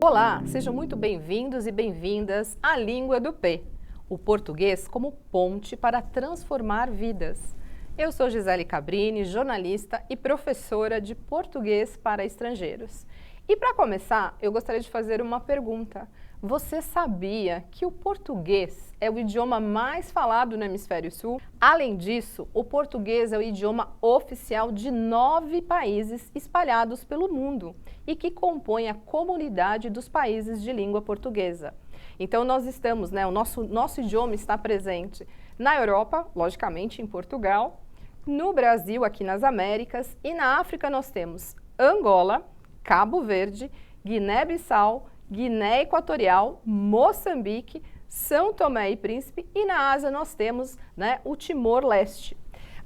Olá, sejam muito bem-vindos e bem-vindas à Língua do P, o português como ponte para transformar vidas. Eu sou Gisele Cabrini, jornalista e professora de português para estrangeiros. E para começar, eu gostaria de fazer uma pergunta. Você sabia que o português é o idioma mais falado no Hemisfério Sul? Além disso, o português é o idioma oficial de 9 países espalhados pelo mundo e que compõem a comunidade dos países de língua portuguesa. Então nós estamos, o nosso idioma está presente na Europa, logicamente em Portugal, no Brasil, aqui nas Américas, e na África nós temos Angola, Cabo Verde, Guiné-Bissau, Guiné Equatorial, Moçambique, São Tomé e Príncipe, e na Ásia nós temos o Timor-Leste.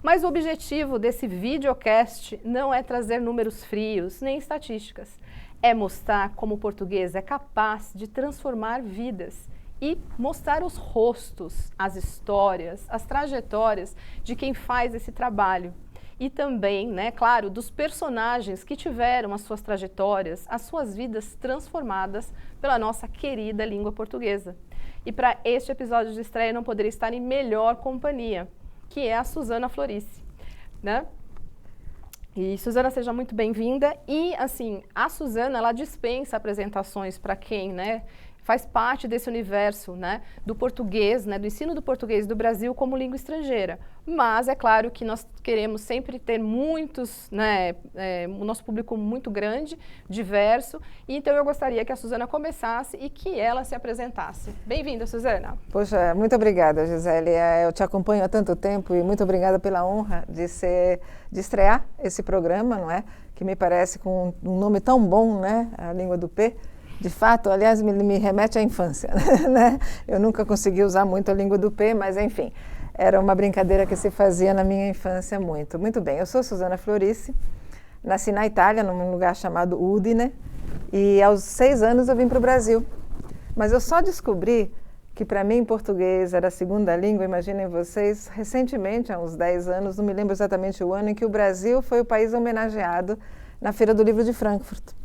Mas o objetivo desse videocast não é trazer números frios nem estatísticas, é mostrar como o português é capaz de transformar vidas e mostrar os rostos, as histórias, as trajetórias de quem faz esse trabalho. E também, claro, dos personagens que tiveram as suas trajetórias, as suas vidas transformadas pela nossa querida língua portuguesa. E para este episódio de estreia não poderia estar em melhor companhia, que é a Suzana Florice, E Suzana, seja muito bem-vinda. E, assim, a Suzana, ela dispensa apresentações para quem, faz parte desse universo, do português, do ensino do português do Brasil como língua estrangeira. Mas é claro que nós queremos sempre ter muitos, o nosso público muito grande, diverso. E então eu gostaria que a Suzana começasse e que ela se apresentasse. Bem-vinda, Suzana. Poxa, muito obrigada, Gisele. Eu te acompanho há tanto tempo e muito obrigada pela honra de estrear esse programa, não é? Que me parece com um nome tão bom, A Língua do P. De fato, aliás, me remete à infância, Eu nunca consegui usar muito a língua do P, mas enfim, era uma brincadeira que se fazia na minha infância muito. Muito bem, eu sou Suzana Florice, nasci na Itália, num lugar chamado Udine, e aos 6 anos eu vim para o Brasil. Mas eu só descobri que para mim português era a segunda língua, imaginem vocês, recentemente, há uns 10 anos, não me lembro exatamente o ano, em que o Brasil foi o país homenageado na Feira do Livro de Frankfurt.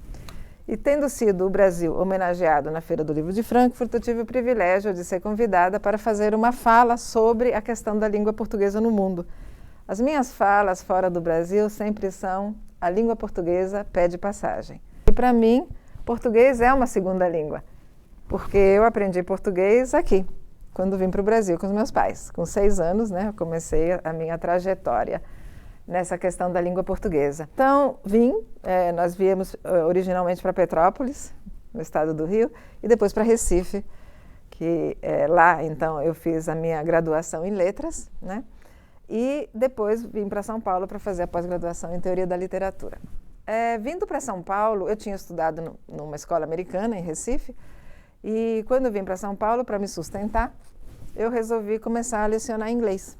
E tendo sido o Brasil homenageado na Feira do Livro de Frankfurt, eu tive o privilégio de ser convidada para fazer uma fala sobre a questão da língua portuguesa no mundo. As minhas falas fora do Brasil sempre são a língua portuguesa pede passagem. E para mim, português é uma segunda língua, porque eu aprendi português aqui, quando vim para o Brasil com os meus pais. Com 6 anos, eu comecei a minha trajetória nessa questão da língua portuguesa. Então, nós viemos originalmente para Petrópolis, no estado do Rio, e depois para Recife, que lá, então, eu fiz a minha graduação em letras, E depois vim para São Paulo para fazer a pós-graduação em teoria da literatura. Vindo para São Paulo, eu tinha estudado numa escola americana, em Recife, e quando eu vim para São Paulo, para me sustentar, eu resolvi começar a lecionar inglês,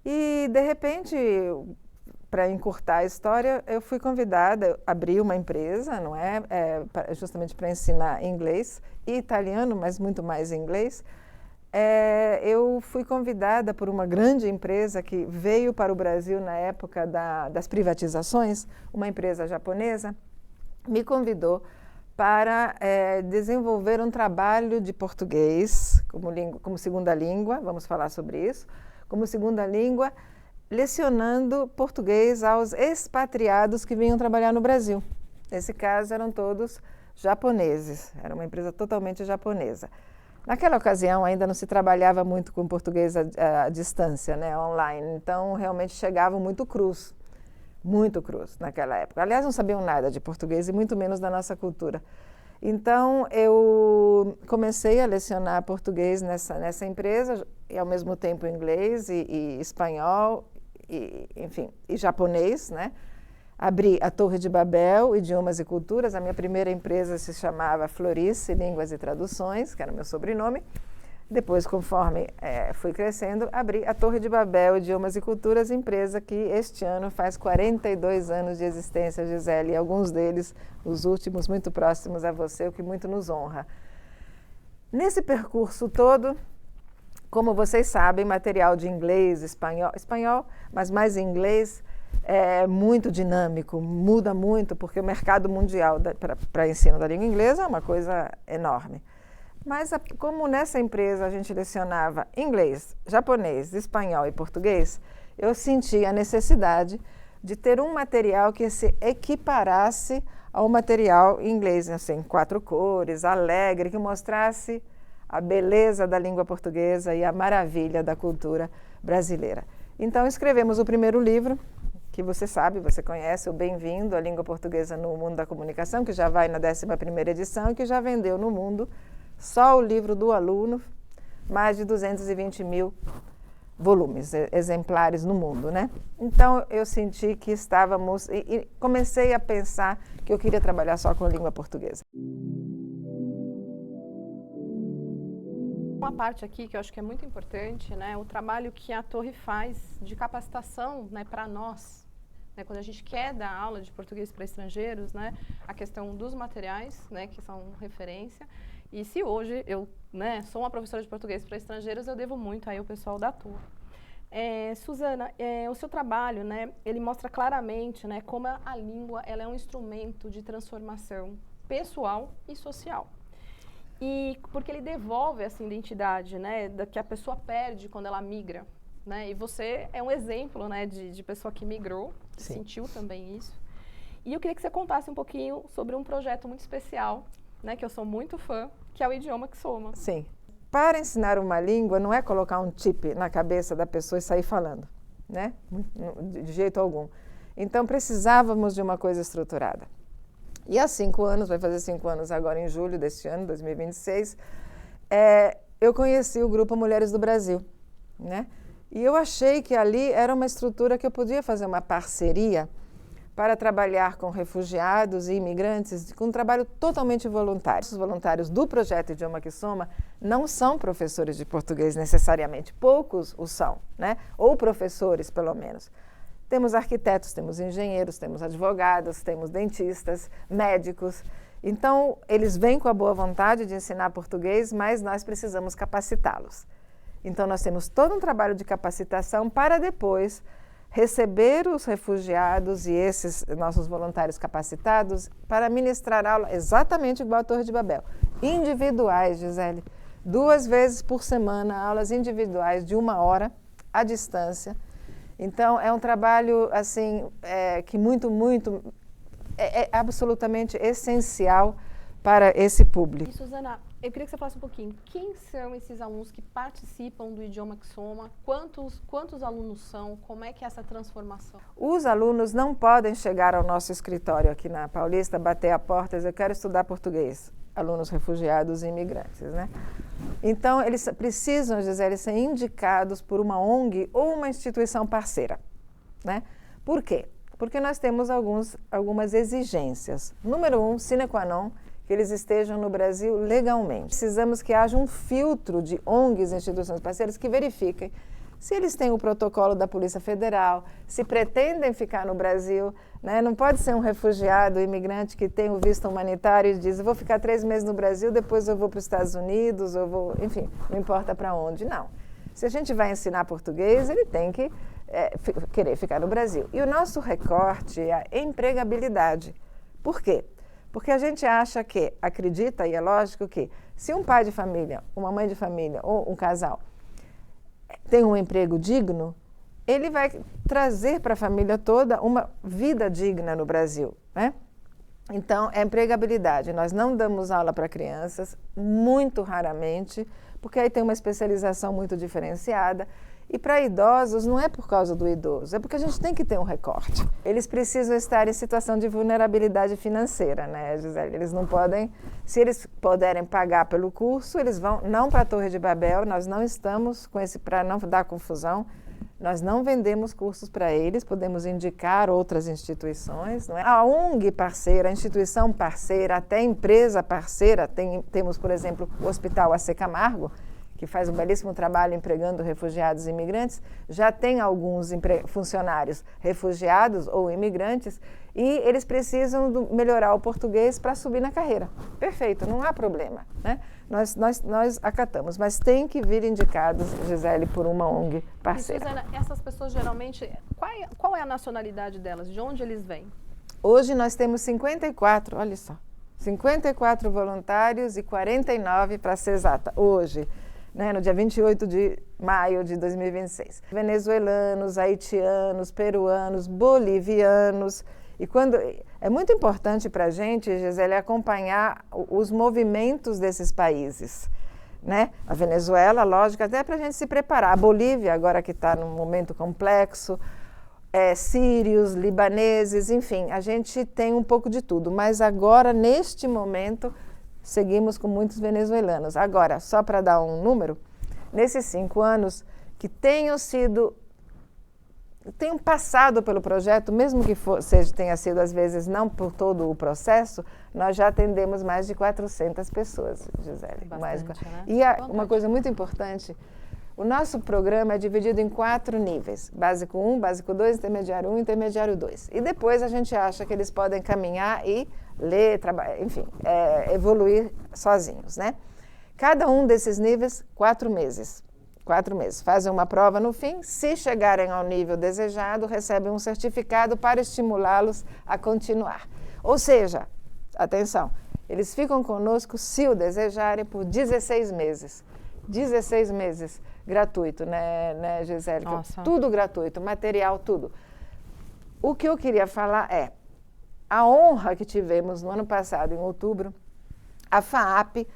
E, de repente, para encurtar a história, eu fui convidada, abri uma empresa, justamente para ensinar inglês e italiano, mas muito mais inglês. Eu fui convidada por uma grande empresa que veio para o Brasil na época das privatizações, uma empresa japonesa, me convidou para desenvolver um trabalho de português como segunda língua, vamos falar sobre isso, como segunda língua, lecionando português aos expatriados que vinham trabalhar no Brasil. Nesse caso, eram todos japoneses, era uma empresa totalmente japonesa. Naquela ocasião, ainda não se trabalhava muito com português à distância, online, então realmente chegavam muito crus naquela época. Aliás, não sabiam nada de português e muito menos da nossa cultura. Então, eu comecei a lecionar português nessa empresa, e ao mesmo tempo inglês e espanhol, e japonês, Abri a Torre de Babel, Idiomas e Culturas. A minha primeira empresa se chamava Florice, Línguas e Traduções, que era o meu sobrenome. Depois, conforme fui crescendo, abri a Torre de Babel, Idiomas e Culturas, empresa que este ano faz 42 anos de existência, Gisele, e alguns deles, os últimos, muito próximos a você, o que muito nos honra. Nesse percurso todo, como vocês sabem, material de inglês, espanhol, mas mais inglês, é muito dinâmico, muda muito, porque o mercado mundial para ensino da língua inglesa é uma coisa enorme. Mas como nessa empresa a gente lecionava inglês, japonês, espanhol e português, eu senti a necessidade de ter um material que se equiparasse ao material em inglês, assim, 4 cores, alegre, que mostrasse a beleza da língua portuguesa e a maravilha da cultura brasileira. Então escrevemos o primeiro livro, que você sabe, você conhece, o Bem-vindo à Língua Portuguesa no Mundo da Comunicação, que já vai na 11ª edição e que já vendeu no mundo, só o livro do aluno, mais de 220 mil volumes, exemplares no mundo, né? Então eu senti que estávamos, e comecei a pensar que eu queria trabalhar só com a língua portuguesa. Uma parte aqui que eu acho que é muito importante, né, o trabalho que a Torre faz de capacitação, né, para nós, né, quando a gente quer dar aula de português para estrangeiros, né, a questão dos materiais, né, que são referência. E se hoje eu, né, sou uma professora de português para estrangeiros, eu devo muito aí ao pessoal da Torre. Suzana, o seu trabalho, né, ele mostra claramente, né, como a língua ela é um instrumento de transformação pessoal e social. E porque ele devolve essa identidade, né, que a pessoa perde quando ela migra, né? E você é um exemplo, né, de pessoa que migrou, Sim. sentiu também isso. E eu queria que você contasse um pouquinho sobre um projeto muito especial, né, que eu sou muito fã, que é o Idioma que Soma. Sim. Para ensinar uma língua não é colocar um chip na cabeça da pessoa e sair falando, né? De jeito algum. Então precisávamos de uma coisa estruturada. E há 5 anos, vai fazer 5 anos agora em julho deste ano, 2026, eu conheci o Grupo Mulheres do Brasil, né? E eu achei que ali era uma estrutura que eu podia fazer uma parceria para trabalhar com refugiados e imigrantes, com um trabalho totalmente voluntário. Os voluntários do projeto Idioma que Soma não são professores de português necessariamente, poucos o são, né? Ou professores, pelo menos. Temos arquitetos, temos engenheiros, temos advogados, temos dentistas, médicos. Então, eles vêm com a boa vontade de ensinar português, mas nós precisamos capacitá-los. Então, nós temos todo um trabalho de capacitação para depois receber os refugiados e esses nossos voluntários capacitados para ministrar aula exatamente igual à Torre de Babel. Individuais, Gisele. 2 vezes por semana, aulas individuais de 1 hora, à distância. Então, é um trabalho, assim, que é absolutamente essencial para esse público. E, Suzana, eu queria que você falasse um pouquinho, quem são esses alunos que participam do Idioma que Soma? Quantos alunos são? Como é que é essa transformação? Os alunos não podem chegar ao nosso escritório aqui na Paulista, bater a porta e dizer, eu quero estudar português. Alunos refugiados e imigrantes, né? Então, eles precisam, Gisele, ser indicados por uma ONG ou uma instituição parceira, né? Por quê? Porque nós temos algumas exigências. Número 1, sine qua non, que eles estejam no Brasil legalmente. Precisamos que haja um filtro de ONGs e instituições parceiras que verifiquem se eles têm o protocolo da Polícia Federal, se pretendem ficar no Brasil, né? Não pode ser um refugiado, imigrante que tem o visto humanitário e diz, eu vou ficar 3 meses no Brasil, depois eu vou para os Estados Unidos, eu vou, enfim, não importa para onde, não. Se a gente vai ensinar português, ele tem que querer ficar no Brasil. E o nosso recorte é a empregabilidade. Por quê? Porque a gente acha que, acredita, e é lógico que, se um pai de família, uma mãe de família ou um casal tem um emprego digno, ele vai trazer para a família toda uma vida digna no Brasil, né? Então, é empregabilidade. Nós não damos aula para crianças, muito raramente, porque aí tem uma especialização muito diferenciada. E para idosos, não é por causa do idoso, é porque a gente tem que ter um recorte. Eles precisam estar em situação de vulnerabilidade financeira, né, Gisele? Eles não podem, se eles puderem pagar pelo curso, eles vão, não para a Torre de Babel, nós não estamos com esse, para não dar confusão, nós não vendemos cursos para eles, podemos indicar outras instituições, não é? A ONG parceira, a instituição parceira, até a empresa parceira, temos, por exemplo, o Hospital AC Camargo, que faz um belíssimo trabalho empregando refugiados e imigrantes, já tem alguns funcionários refugiados ou imigrantes e eles precisam melhorar o português para subir na carreira. Perfeito, não há problema, né? Nós acatamos, mas tem que vir indicados, Gisele, por uma ONG parceira. E, Suzana, essas pessoas geralmente, qual é a nacionalidade delas? De onde eles vêm? Hoje nós temos 54, olha só, 54 voluntários e 49 para ser exata, hoje, né, no dia 28 de maio de 2026. Venezuelanos, haitianos, peruanos, bolivianos. E é muito importante para a gente, Gisele, acompanhar os movimentos desses países, né? A Venezuela, lógico, até para a gente se preparar. A Bolívia, agora que está num momento complexo, sírios, libaneses, enfim, a gente tem um pouco de tudo. Mas agora, neste momento, seguimos com muitos venezuelanos. Agora, só para dar um número, nesses 5 anos que tenham passado pelo projeto, mesmo que tenha sido às vezes não por todo o processo, nós já atendemos mais de 400 pessoas, Gisele. Bastante, né? E uma coisa muito importante, o nosso programa é dividido em 4 níveis, básico 1, básico 2, intermediário 1, intermediário 2. E depois a gente acha que eles podem caminhar e ler, trabalhar, enfim, evoluir sozinhos, né? Cada um desses níveis, 4 meses. 4 meses. Fazem uma prova no fim, se chegarem ao nível desejado, recebem um certificado para estimulá-los a continuar. Ou seja, atenção, eles ficam conosco, se o desejarem, por 16 meses. 16 meses, gratuito, né, Gisele? Nossa. Tudo gratuito, material, tudo. O que eu queria falar é, a honra que tivemos no ano passado, em outubro, a FAAP,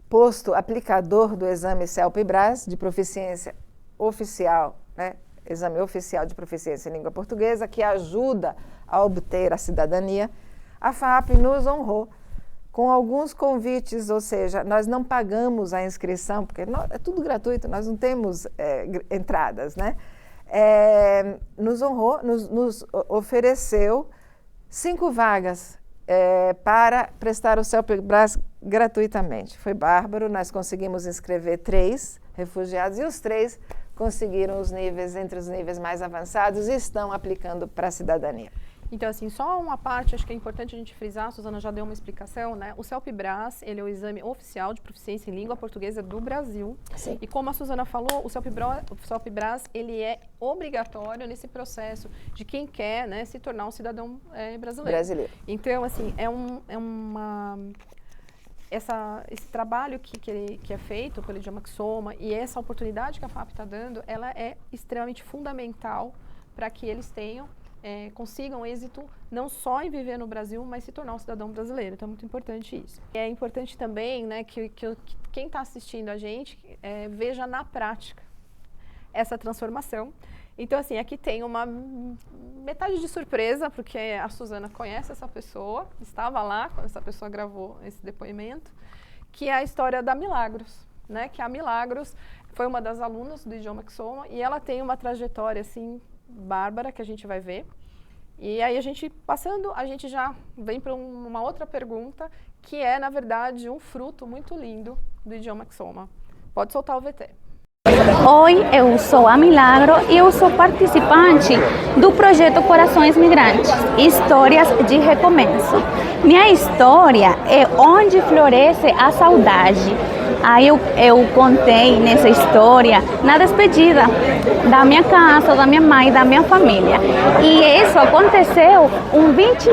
posto aplicador do exame CELPE-BRAS de proficiência oficial, né? Exame oficial de proficiência em língua portuguesa, que ajuda a obter a cidadania, a FAAP nos honrou com alguns convites, ou seja, nós não pagamos a inscrição, porque é tudo gratuito, nós não temos entradas, né? Nos honrou, nos ofereceu 5 vagas para prestar o CELPE-BRAS gratuitamente. Foi bárbaro, nós conseguimos inscrever 3 refugiados e os 3 conseguiram entre os níveis mais avançados e estão aplicando para a cidadania. Então, assim, só uma parte, acho que é importante a gente frisar, a Suzana já deu uma explicação, né? O CELPE-BRAS, ele é o exame oficial de proficiência em língua portuguesa do Brasil. Sim. E como a Suzana falou, o CELPE-BRAS, ele é obrigatório nesse processo de quem quer, né, se tornar um cidadão brasileiro. Então, assim, esse trabalho que é feito pelo Idioma que Soma e essa oportunidade que a FAAP está dando, ela é extremamente fundamental para que eles consigam êxito não só em viver no Brasil, mas se tornar um cidadão brasileiro. Então é muito importante isso. É importante também, né, que quem está assistindo a gente veja na prática essa transformação. Então, assim, aqui tem uma metade de surpresa, porque a Suzana conhece essa pessoa, estava lá quando essa pessoa gravou esse depoimento, que é a história da Milagros, né? Que a Milagros foi uma das alunas do Idioma que Soma e ela tem uma trajetória, assim, bárbara, que a gente vai ver. E aí a gente já vem para uma outra pergunta, que é, na verdade, um fruto muito lindo do Idioma que Soma. Pode soltar o VT. Oi, eu sou a Milagro e eu sou participante do projeto Corações Migrantes, Histórias de Recomeço. Minha história é onde floresce a saudade. Aí eu contei nessa história na despedida da minha casa, da minha mãe, da minha família. E isso aconteceu um 20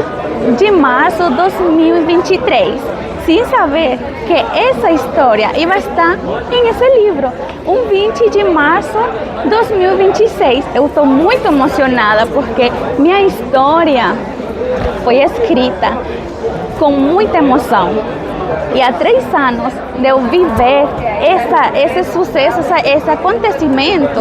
de março de 2023. Sem saber que essa história ia estar em esse livro, um 20 de março de 2026. Eu estou muito emocionada porque minha história foi escrita com muita emoção. E há 3 anos de eu viver esse sucesso, esse acontecimento,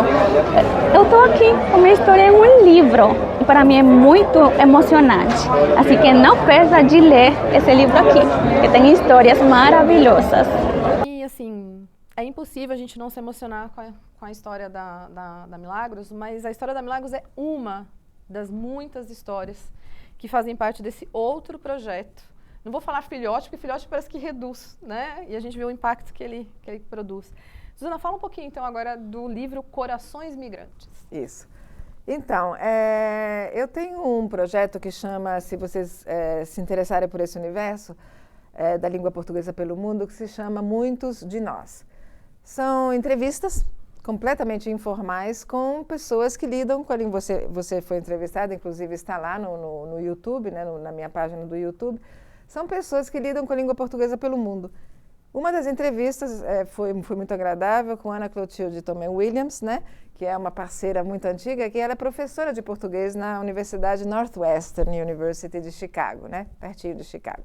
eu estou aqui com minha história em um livro. E para mim é muito emocionante. Assim que não perca de ler esse livro aqui, que tem histórias maravilhosas. E assim, é impossível a gente não se emocionar com a história da Milagros, mas a história da Milagros é uma das muitas histórias que fazem parte desse outro projeto. Não vou falar filhote, porque filhote parece que reduz, né? E a gente vê o impacto que ele produz. Suzana, fala um pouquinho então agora do livro Corações Migrantes. Isso. Então, eu tenho um projeto que chama, se vocês se interessarem por esse universo da língua portuguesa pelo mundo, que se chama Muitos de Nós. São entrevistas completamente informais com pessoas que lidam com a língua. Você foi entrevistada, inclusive está lá no YouTube, né, na minha página do YouTube. São pessoas que lidam com a língua portuguesa pelo mundo. Uma das entrevistas foi muito agradável com Ana Clotilde Tomé Williams, né, que é uma parceira muito antiga, que ela é professora de português na Universidade Northwestern University de Chicago, né, pertinho de Chicago.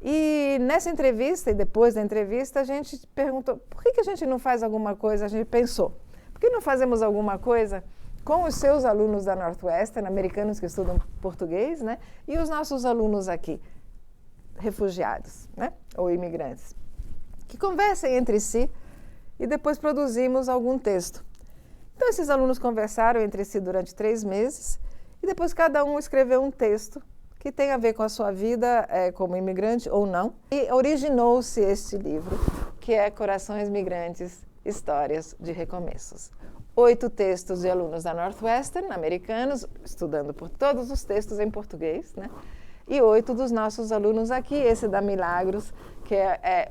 E nessa entrevista, e depois da entrevista, a gente perguntou, por que a gente não faz alguma coisa? A gente pensou, por que não fazemos alguma coisa com os seus alunos da Northwestern, americanos que estudam português, né, e os nossos alunos aqui, refugiados, né, ou imigrantes, que conversem entre si e depois produzimos algum texto. Então, esses alunos conversaram entre si durante 3 meses e depois cada um escreveu um texto que tem a ver com a sua vida como imigrante ou não. E originou-se este livro, que é Corações Migrantes, Histórias de Recomeços. 8 textos de alunos da Northwestern, americanos, estudando por todos os textos em português, né? E 8 dos nossos alunos aqui, esse da Milagros, que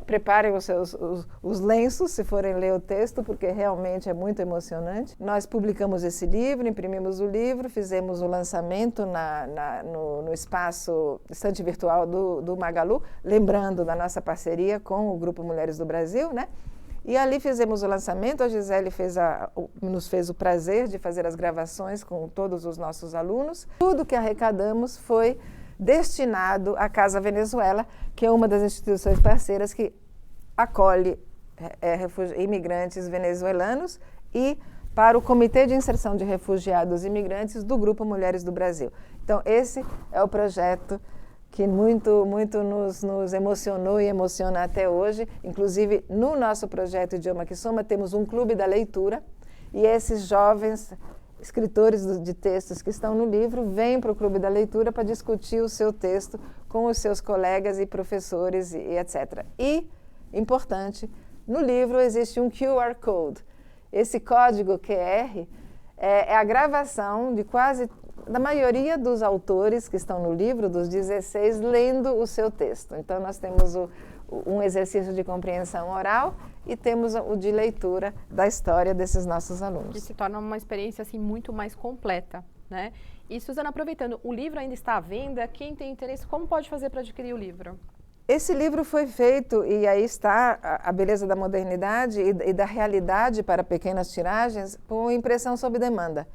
preparem os lenços, se forem ler o texto, porque realmente é muito emocionante. Nós publicamos esse livro, imprimimos o livro, fizemos o lançamento no espaço estante virtual do Magalu, lembrando da nossa parceria com o Grupo Mulheres do Brasil, né? E ali fizemos o lançamento, a Gisele nos fez o prazer de fazer as gravações com todos os nossos alunos. Tudo que arrecadamos foi destinado à Casa Venezuela, que é uma das instituições parceiras que acolhe imigrantes venezuelanos, e para o Comitê de Inserção de Refugiados e Imigrantes do Grupo Mulheres do Brasil. Então, esse é o projeto que muito nos emocionou e emociona até hoje. Inclusive, no nosso projeto Idioma que Soma, temos um clube da leitura, e esses jovens escritores de textos que estão no livro vêm para o Clube da Leitura para discutir o seu texto com os seus colegas e professores e etc. E, importante, no livro existe um QR Code. Esse código QR é a gravação da maioria dos autores que estão no livro, dos 16, lendo o seu texto. Então, nós temos um exercício de compreensão oral e temos o de leitura da história desses nossos alunos. Que se torna uma experiência assim, muito mais completa, né? E, Suzana, aproveitando, o livro ainda está à venda? Quem tem interesse, como pode fazer para adquirir o livro? Esse livro foi feito, e aí está a beleza da modernidade e da realidade para pequenas tiragens, com impressão sob demanda.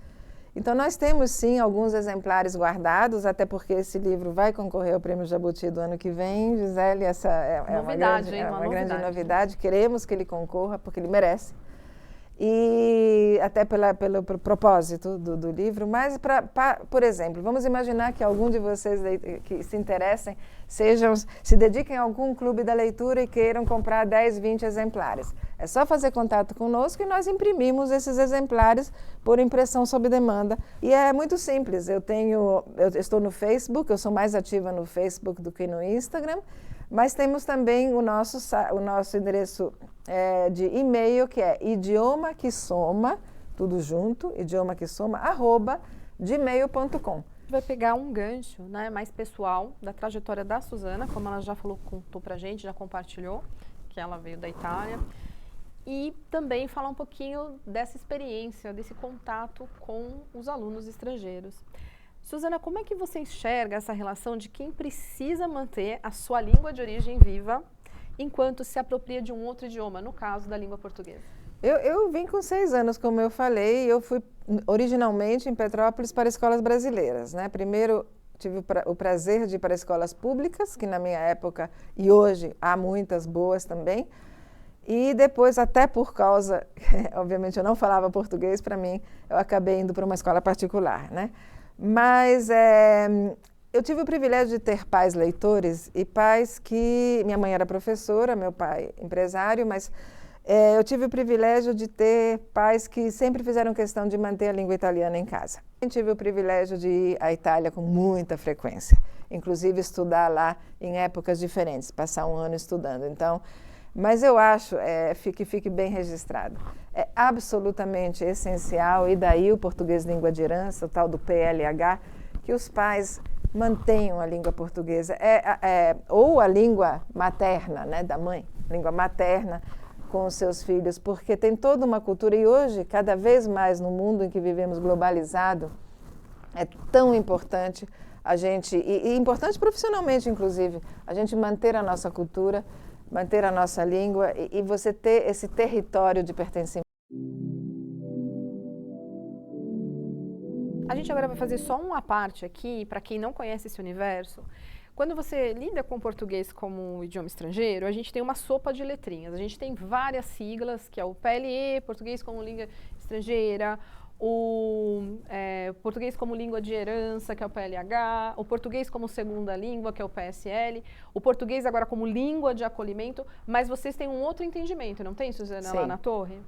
Então, nós temos, sim, alguns exemplares guardados, até porque esse livro vai concorrer ao Prêmio Jabuti do ano que vem. Gisele, essa é uma grande novidade. Queremos que ele concorra, porque ele merece. E até pelo propósito do livro. Mas, por exemplo, vamos imaginar que algum de vocês que se interessem se dediquem a algum clube da leitura e queiram comprar 10, 20 exemplares. É só fazer contato conosco e nós imprimimos esses exemplares por impressão sob demanda. E é muito simples. Eu estou no Facebook, eu sou mais ativa no Facebook do que no Instagram, mas temos também o nosso endereço de e-mail, que é idiomaquesoma, tudo junto, idiomaquesoma, @gmail.com. Vai pegar um gancho, né, mais pessoal da trajetória da Suzana, como ela já contou pra gente, já compartilhou, que ela veio da Itália, e também falar um pouquinho dessa experiência, desse contato com os alunos estrangeiros. Suzana, como é que você enxerga essa relação de quem precisa manter a sua língua de origem viva enquanto se apropria de um outro idioma, no caso da língua portuguesa? Eu vim com 6 anos, como eu falei. Eu fui originalmente em Petrópolis para escolas brasileiras, né? Primeiro tive o prazer de ir para escolas públicas, que na minha época e hoje há muitas boas também. E depois, até por causa, obviamente eu não falava português, para mim, eu acabei indo para uma escola particular, né? Mas eu tive o privilégio de ter pais leitores e pais que... Minha mãe era professora, meu pai empresário, mas eu tive o privilégio de ter pais que sempre fizeram questão de manter a língua italiana em casa. Eu tive o privilégio de ir à Itália com muita frequência, inclusive estudar lá em épocas diferentes, passar um ano estudando. Então, Mas eu acho que fique bem registrado. É absolutamente essencial, e daí o português língua de herança, o tal do PLH, que os pais mantenham a língua portuguesa, ou a língua materna, né, da mãe, língua materna com os seus filhos, porque tem toda uma cultura, e hoje, cada vez mais no mundo em que vivemos globalizado, é tão importante a gente, e importante profissionalmente, inclusive, a gente manter a nossa cultura, manter a nossa língua e você ter esse território de pertencimento. A gente agora vai fazer só uma parte aqui, para quem não conhece esse universo. Quando você lida com o português como idioma estrangeiro, a gente tem uma sopa de letrinhas. A gente tem várias siglas, que é o PLE, português como língua estrangeira, o português como língua de herança, que é o PLH, o português como segunda língua, que é o PSL, o português agora como língua de acolhimento, mas vocês têm um outro entendimento, não tem, Suzana, Sim. lá na torre?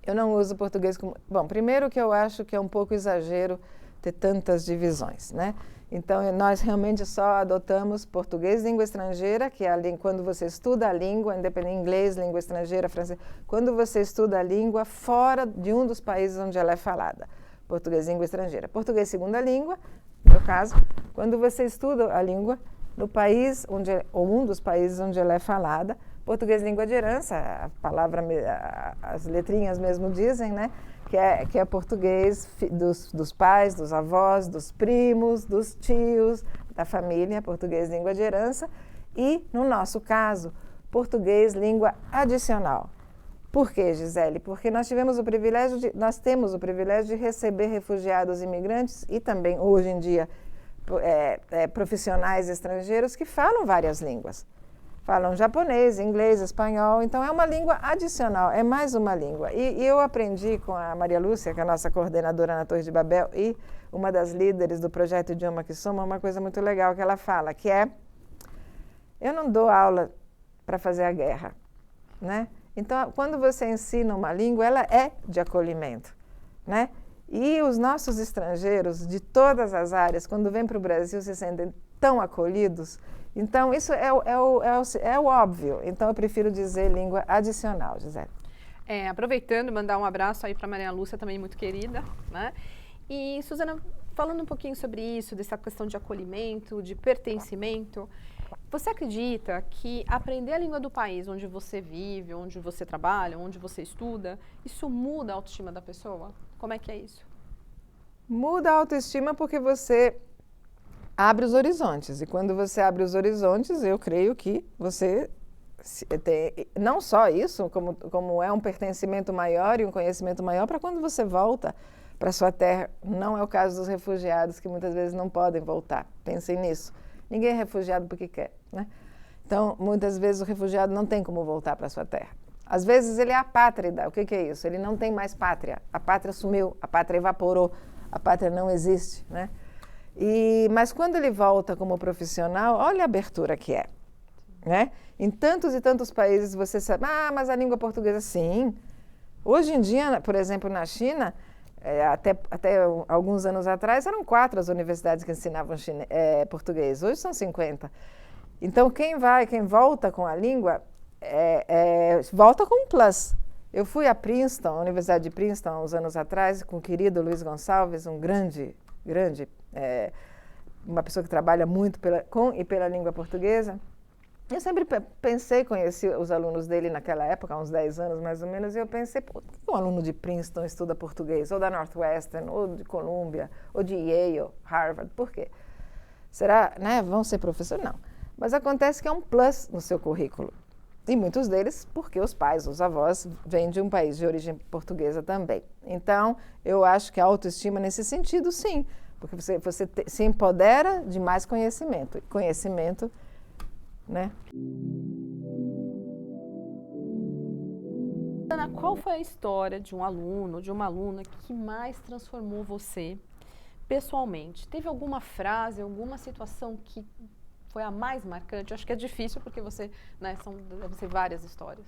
Eu não uso português como... Bom, primeiro que eu acho que é um pouco exagero ter tantas divisões, né? Então, nós realmente só adotamos português, língua estrangeira, que é quando você estuda a língua, independente inglês, língua estrangeira, francês, quando você estuda a língua fora de um dos países onde ela é falada. Português, língua estrangeira. Português, segunda língua, no meu caso, quando você estuda a língua no país, ou um dos países onde ela é falada. Português, língua de herança, a palavra, as letrinhas mesmo dizem, né? Que é português dos pais, dos avós, dos primos, dos tios, da família, português, língua de herança. E, no nosso caso, português, língua adicional. Por quê, Gisele? Porque nós temos o privilégio de receber refugiados imigrantes e também, hoje em dia, profissionais estrangeiros que falam várias línguas. Falam japonês, inglês, espanhol, então é uma língua adicional, é mais uma língua. E eu aprendi com a Maria Lúcia, que é a nossa coordenadora na Torre de Babel e uma das líderes do projeto Idioma que Soma, uma coisa muito legal que ela fala, que é: eu não dou aula para fazer a guerra, né? Então, quando você ensina uma língua, ela é de acolhimento, né? E os nossos estrangeiros de todas as áreas, quando vêm para o Brasil, se sentem tão acolhidos. Então, isso é o óbvio. Então, eu prefiro dizer língua adicional, Gisele. Aproveitando, mandar um abraço aí para Maria Lúcia, também muito querida, né? E, Suzana, falando um pouquinho sobre isso, dessa questão de acolhimento, de pertencimento, você acredita que aprender a língua do país onde você vive, onde você trabalha, onde você estuda, isso muda a autoestima da pessoa? Como é que é isso? Muda a autoestima porque você abre os horizontes. E quando você abre os horizontes, eu creio que você tem não só isso, como é um pertencimento maior e um conhecimento maior para quando você volta para sua terra. Não é o caso dos refugiados, que muitas vezes não podem voltar. Pensem nisso. Ninguém é refugiado porque quer, né? Então, muitas vezes o refugiado não tem como voltar para sua terra. Às vezes ele é apátrida. O que é isso? Ele não tem mais pátria. A pátria sumiu, a pátria evaporou, a pátria não existe, né? Mas quando ele volta como profissional, olha a abertura que é, né? Em tantos e tantos países você sabe, mas a língua portuguesa, sim. Hoje em dia, por exemplo, na China, até alguns anos atrás, eram 4 as universidades que ensinavam português. Hoje são 50. Então, quem volta com a língua, volta com um plus. Eu fui a Princeton, a Universidade de Princeton, há uns anos atrás, com o querido Luiz Gonçalves, um grande uma pessoa que trabalha muito com e pela língua portuguesa. Eu sempre pensei, conheci os alunos dele naquela época, há uns 10 anos mais ou menos, e eu pensei, por que um aluno de Princeton estuda português, ou da Northwestern, ou de Columbia, ou de Yale, Harvard, por quê? Será, né, vão ser professores? Não. Mas acontece que é um plus no seu currículo. E muitos deles, porque os pais, os avós, vêm de um país de origem portuguesa também. Então, eu acho que a autoestima, nesse sentido, sim, porque você se empodera de mais conhecimento. E conhecimento, né? Ana, qual foi a história de um aluno, de uma aluna que mais transformou você pessoalmente? Teve alguma frase, alguma situação que foi a mais marcante? Eu acho que é difícil porque você, né, devem ser várias histórias.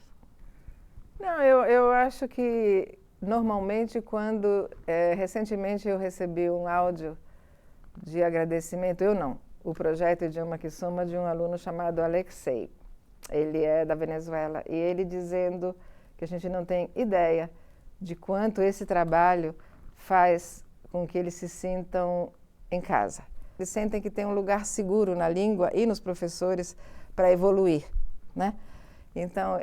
Não, eu acho que normalmente recentemente eu recebi um áudio de agradecimento, o projeto Idioma que Soma, de um aluno chamado Alexei. ele é da Venezuela, e ele dizendo que a gente não tem ideia de quanto esse trabalho faz com que eles se sintam em casa. Eles sentem que tem um lugar seguro na língua e nos professores para evoluir, né? Então,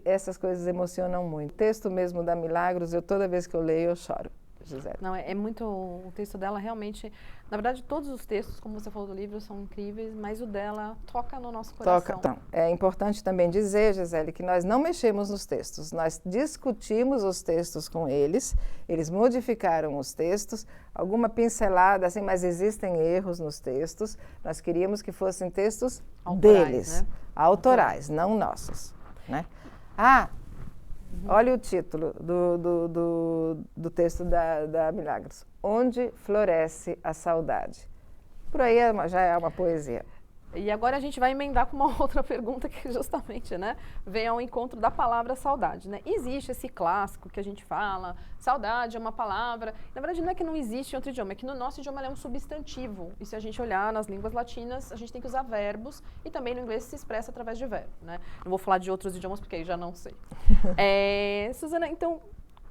essas coisas emocionam muito. O texto mesmo da Milagros, toda vez que eu leio, eu choro, Gisele. Não, é muito... O texto dela realmente... Na verdade, todos os textos, como você falou do livro, são incríveis, mas o dela toca no nosso coração. Toca. Então, é importante também dizer, Gisele, que nós não mexemos nos textos. Nós discutimos os textos com eles modificaram os textos, alguma pincelada, assim, mas existem erros nos textos. Nós queríamos que fossem textos autorais, deles, né? autorais, não nossos, né? Olha o título do texto da Milagros. Onde floresce a saudade. Por aí já é uma poesia. E agora a gente vai emendar com uma outra pergunta que justamente, né, vem ao encontro da palavra saudade, né? Existe esse clássico que a gente fala, saudade é uma palavra. Na verdade, não é que não existe em outro idioma, é que no nosso idioma ela é um substantivo. E se a gente olhar nas línguas latinas, a gente tem que usar verbos e também no inglês se expressa através de verbo, né? Não vou falar de outros idiomas porque aí já não sei. Suzana, então,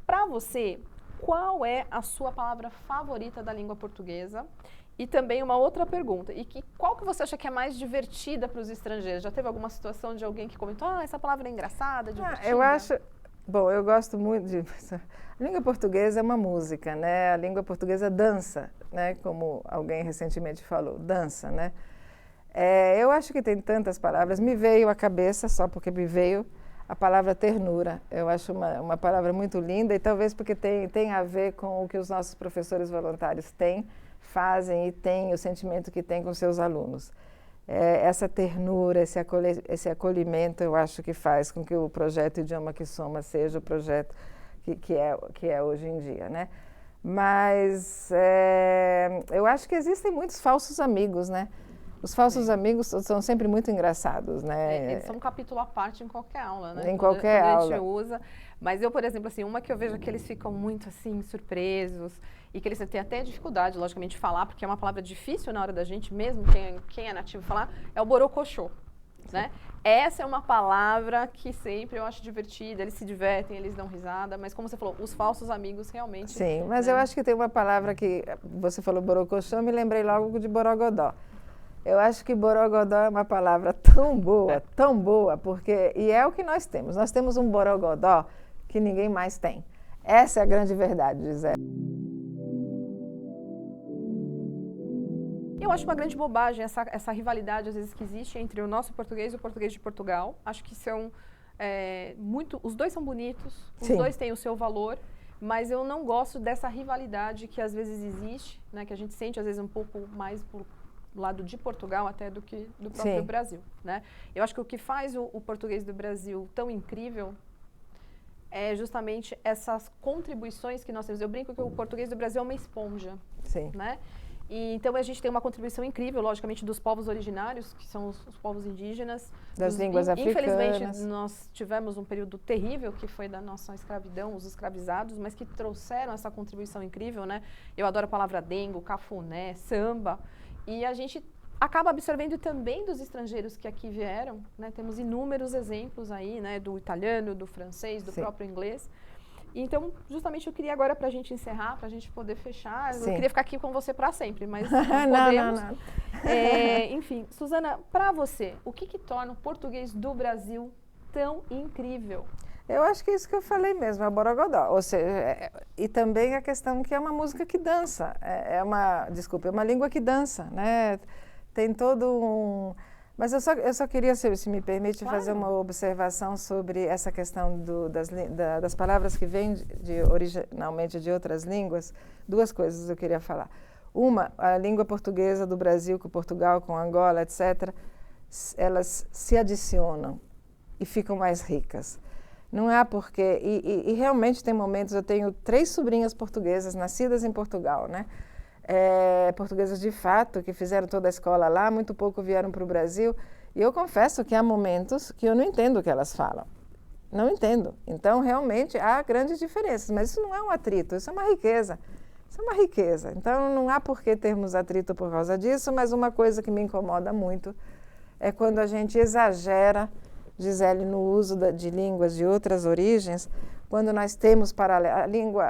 para você, qual é a sua palavra favorita da língua portuguesa? E também uma outra pergunta, qual que você acha que é mais divertida para os estrangeiros? Já teve alguma situação de alguém que comentou, essa palavra é engraçada, divertida? Eu acho, eu gosto muito de... A língua portuguesa é uma música, né? A língua portuguesa dança, né? Como alguém recentemente falou, dança, né? Eu acho que tem tantas palavras, me veio à cabeça, só porque me veio a palavra ternura. Eu acho uma palavra muito linda e talvez porque tem a ver com o que os nossos professores voluntários fazem e têm o sentimento que têm com seus alunos. Essa ternura, esse acolhimento, eu acho que faz com que o projeto Idioma que Soma seja o projeto que é hoje em dia, né? Mas eu acho que existem muitos falsos amigos, né? Os falsos amigos são sempre muito engraçados, né? Eles são um capítulo à parte em qualquer aula, né? Em qualquer aula. A gente usa. Mas eu, por exemplo, assim, uma que eu vejo que eles ficam muito, assim, surpresos e que eles têm até dificuldade, logicamente, de falar, porque é uma palavra difícil na hora da gente, mesmo quem é nativo falar, é o borocochô, né? Essa é uma palavra que sempre eu acho divertida, eles se divertem, eles dão risada, mas como você falou, os falsos amigos realmente... Sim, mas eu acho que tem uma palavra que, você falou borocochô, me lembrei logo de borogodó. Eu acho que borogodó é uma palavra tão boa, porque, e é o que nós temos um borogodó que ninguém mais tem. Essa é a grande verdade, Gisele. Eu acho uma grande bobagem essa rivalidade, às vezes, que existe entre o nosso português e o português de Portugal. Acho que são os dois são bonitos, os dois têm o seu valor, mas eu não gosto dessa rivalidade que às vezes existe, né, que a gente sente às vezes um pouco mais por lado de Portugal até do que do próprio Brasil, né? Eu acho que o que faz o português do Brasil tão incrível é justamente essas contribuições que nós temos. Eu brinco que o português do Brasil é uma esponja, né? E, então, a gente tem uma contribuição incrível, logicamente, dos povos originários, que são os povos indígenas. Das línguas africanas. Infelizmente, nós tivemos um período terrível, que foi da nossa escravidão, os escravizados, mas que trouxeram essa contribuição incrível, né? Eu adoro a palavra dengo, cafuné, samba. E a gente acaba absorvendo também dos estrangeiros que aqui vieram, né? Temos inúmeros exemplos aí, né? Do italiano, do francês, do próprio inglês. Então, justamente eu queria agora, para a gente encerrar, para a gente poder fechar, eu queria ficar aqui com você para sempre, mas não podemos. Não. Enfim, Suzana, para você, o que torna o português do Brasil tão incrível? Eu acho que é isso que eu falei mesmo, é o borogodó. Ou seja, e também a questão que é uma música que dança, é uma língua que dança, né? Tem todo um... Mas eu só queria, se me permite, fazer uma observação sobre essa questão das palavras que vêm originalmente de outras línguas. Duas coisas eu queria falar. Uma, a língua portuguesa do Brasil com Portugal, com Angola, etc., elas se adicionam e ficam mais ricas. Não é porque... E realmente tem momentos... Eu tenho 3 sobrinhas portuguesas, nascidas em Portugal, né? Portuguesas de fato, que fizeram toda a escola lá, muito pouco vieram para o Brasil. E eu confesso que há momentos que eu não entendo o que elas falam. Não entendo. Então, realmente, há grandes diferenças. Mas isso não é um atrito, isso é uma riqueza. Isso é uma riqueza. Então, não há por que termos atrito por causa disso, mas uma coisa que me incomoda muito é quando a gente exagera Gisele, no uso de línguas de outras origens, quando nós temos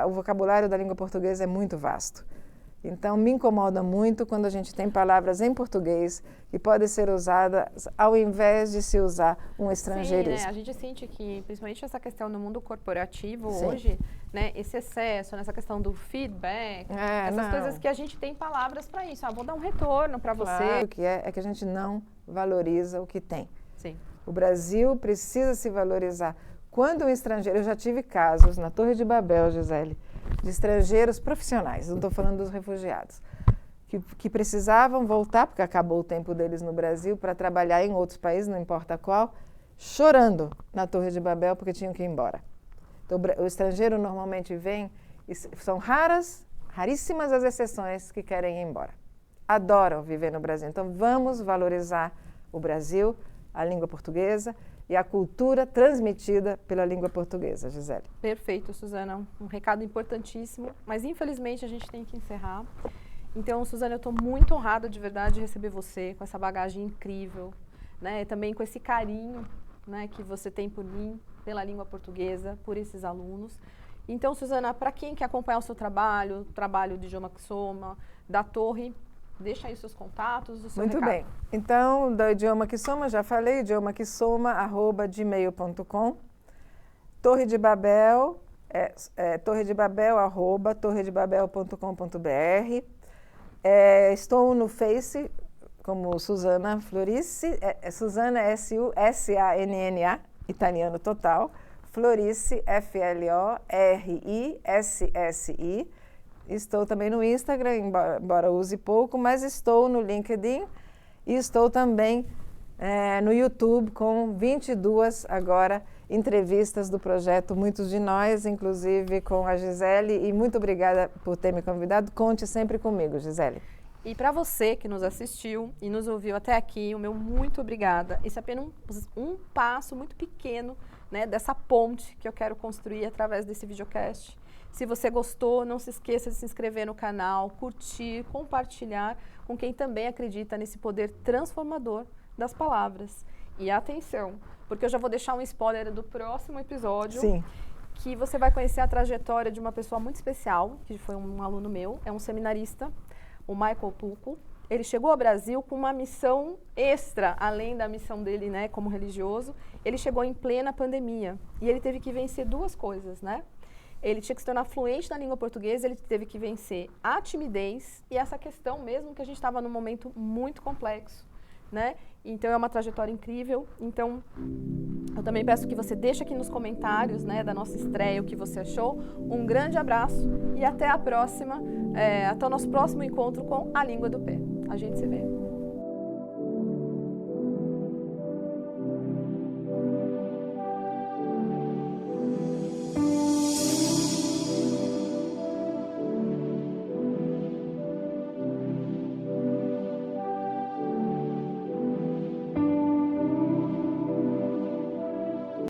o vocabulário da língua portuguesa é muito vasto. Então, me incomoda muito quando a gente tem palavras em português que podem ser usadas ao invés de se usar um estrangeirismo. Sim, né? A gente sente que, principalmente essa questão no mundo corporativo Sim. hoje, né, esse excesso, nessa questão do feedback, essas coisas que a gente tem palavras para isso. Vou dar um retorno para você. Claro, o que é que a gente não valoriza o que tem. Sim. O Brasil precisa se valorizar. Quando um estrangeiro, eu já tive casos na Torre de Babel, Gisele, de estrangeiros profissionais, não estou falando dos refugiados, que precisavam voltar, porque acabou o tempo deles no Brasil, para trabalhar em outros países, não importa qual, chorando na Torre de Babel porque tinham que ir embora. Então, o estrangeiro normalmente vem, são raríssimas as exceções que querem ir embora. Adoram viver no Brasil. Então, vamos valorizar o Brasil, a língua portuguesa e a cultura transmitida pela língua portuguesa, Gisele. Perfeito, Suzana. Um recado importantíssimo, mas infelizmente a gente tem que encerrar. Então, Suzana, eu estou muito honrada de verdade de receber você com essa bagagem incrível, né? Também com esse carinho, né, que você tem por mim, pela língua portuguesa, por esses alunos. Então, Suzana, para quem quer acompanhar o seu trabalho, o trabalho de Idioma que Soma, da Torre, deixa aí seus contatos, o seu recado. Muito bem. Então, do Idioma que Soma, já falei, idiomaquesoma@gmail.com. Torre de Babel, torredebabel@torredebabel.com.br. Estou no Face como Suzana Florici, Suzana Sussanna, italiano total, Florici, Florissi. Estou também no Instagram, embora use pouco, mas estou no LinkedIn e estou também no YouTube com 22 agora entrevistas do projeto Muitos de Nós, inclusive com a Gisele. E muito obrigada por ter me convidado. Conte sempre comigo, Gisele. E para você que nos assistiu e nos ouviu até aqui, o meu muito obrigada. Esse é apenas um passo muito pequeno, né, dessa ponte que eu quero construir através desse videocast. Se você gostou, não se esqueça de se inscrever no canal, curtir, compartilhar com quem também acredita nesse poder transformador das palavras. E atenção, porque eu já vou deixar um spoiler do próximo episódio. Sim. Que você vai conhecer a trajetória de uma pessoa muito especial, que foi um aluno meu, é um seminarista, o Michael Pucco. Ele chegou ao Brasil com uma missão extra, além da missão dele, né, como religioso. Ele chegou em plena pandemia e ele teve que vencer duas coisas, né? Ele tinha que se tornar fluente na língua portuguesa, ele teve que vencer a timidez e essa questão mesmo que a gente estava num momento muito complexo, né? Então, é uma trajetória incrível. Então, eu também peço que você deixe aqui nos comentários, né, da nossa estreia o que você achou. Um grande abraço e até a próxima, até o nosso próximo encontro com a Língua do Pé. A gente se vê.